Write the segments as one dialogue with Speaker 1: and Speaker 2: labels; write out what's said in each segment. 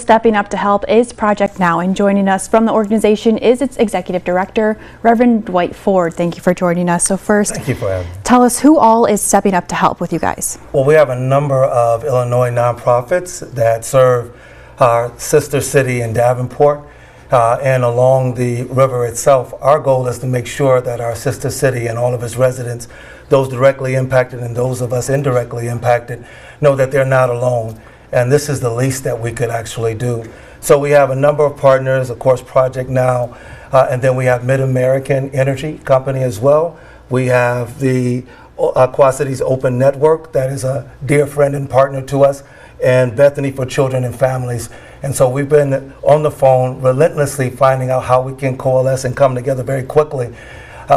Speaker 1: stepping up to help is Project Now, and joining us from the organization is its Executive Director, Reverend Dwight Ford. Thank you for joining us. So first,
Speaker 2: thank you for having me.
Speaker 1: Tell us who all is stepping up to help with you guys.
Speaker 2: Well, we have a number of Illinois nonprofits that serve our sister city in Davenport and along the river itself. Our goal is to make sure that our sister city and all of its residents, those directly impacted and those of us indirectly impacted, know that they're not alone. And this is the least that we could actually do. So we have a number of partners, of course, Project Now, and then we have Mid-American Energy Company as well. We have the Quad Cities Open Network, that is a dear friend and partner to us, and Bethany for Children and Families. And so we've been on the phone relentlessly finding out how we can coalesce and come together very quickly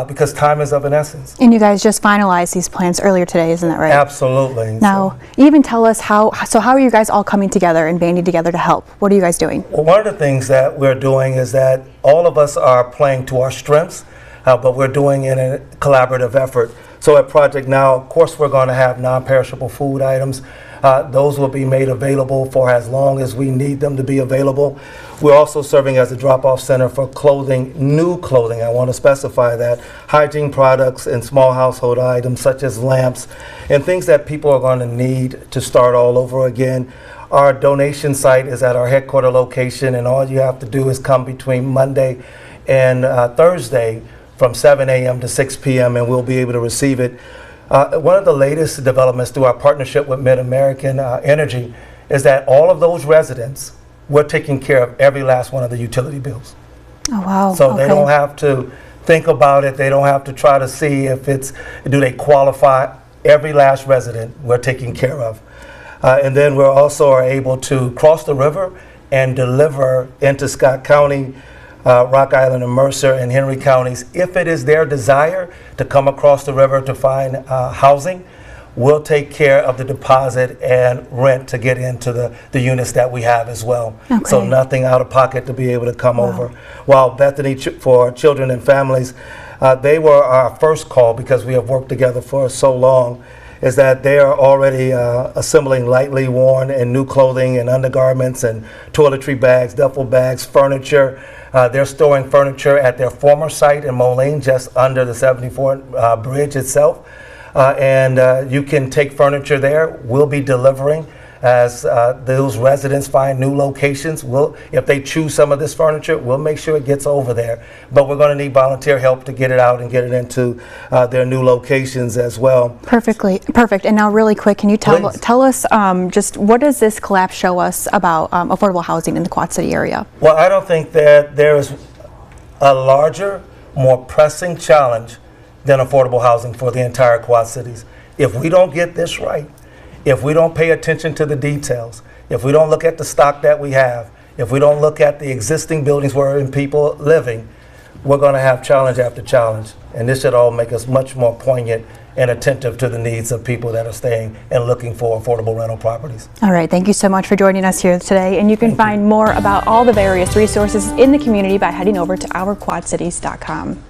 Speaker 2: because time is of an essence.
Speaker 1: And you guys just finalized these plans earlier today, isn't that right?
Speaker 2: Absolutely.
Speaker 1: Now, even tell us how are you guys all coming together and banding together to help? What are you guys doing?
Speaker 2: Well, one of the things that we're doing is that all of us are playing to our strengths, but we're doing it in a collaborative effort. So at Project Now, of course, we're going to have non-perishable food items. Those will be made available for as long as we need them to be available. We're also serving as a drop-off center for clothing, new clothing, I want to specify that, hygiene products and small household items such as lamps and things that people are going to need to start all over again. Our donation site is at our headquarter location, and all you have to do is come between Monday and Thursday from 7 a.m. to 6 p.m. and we'll be able to receive it. One of the latest developments through our partnership with Mid-American Energy is that all of those residents, we're taking care of every last one of the utility bills.
Speaker 1: Oh, wow.
Speaker 2: So they don't have to think about it. They don't have to try to see if do they qualify. Every last resident we're taking care of. And then we're also are able to cross the river and deliver into Scott County, Rock Island and Mercer and Henry counties. If it is their desire to come across the river to find housing, we'll take care of the deposit and rent to get into the units that we have as well. Okay. So nothing out of pocket to be able to come over. While Bethany for Children and Families, they were our first call because we have worked together for so long, is that they are already assembling lightly worn and new clothing and undergarments and toiletry bags, duffel bags, furniture. They're storing furniture at their former site in Moline, just under the 74 bridge itself. And you can take furniture there. We'll be delivering as those residents find new locations. If they choose some of this furniture, we'll make sure it gets over there. But we're going to need volunteer help to get it out and get it into their new locations as well.
Speaker 1: Perfect. And now really quick, can you tell us just what does this collapse show us about affordable housing in the Quad City area?
Speaker 2: Well, I don't think that there is a larger, more pressing challenge than affordable housing for the entire Quad Cities. If we don't get this right, if we don't pay attention to the details, if we don't look at the stock that we have, if we don't look at the existing buildings where people living, we're going to have challenge after challenge. And this should all make us much more poignant and attentive to the needs of people that are staying and looking for affordable rental properties.
Speaker 1: All right, thank you so much for joining us here today. And you can find more about all the various resources in the community by heading over to ourquadcities.com.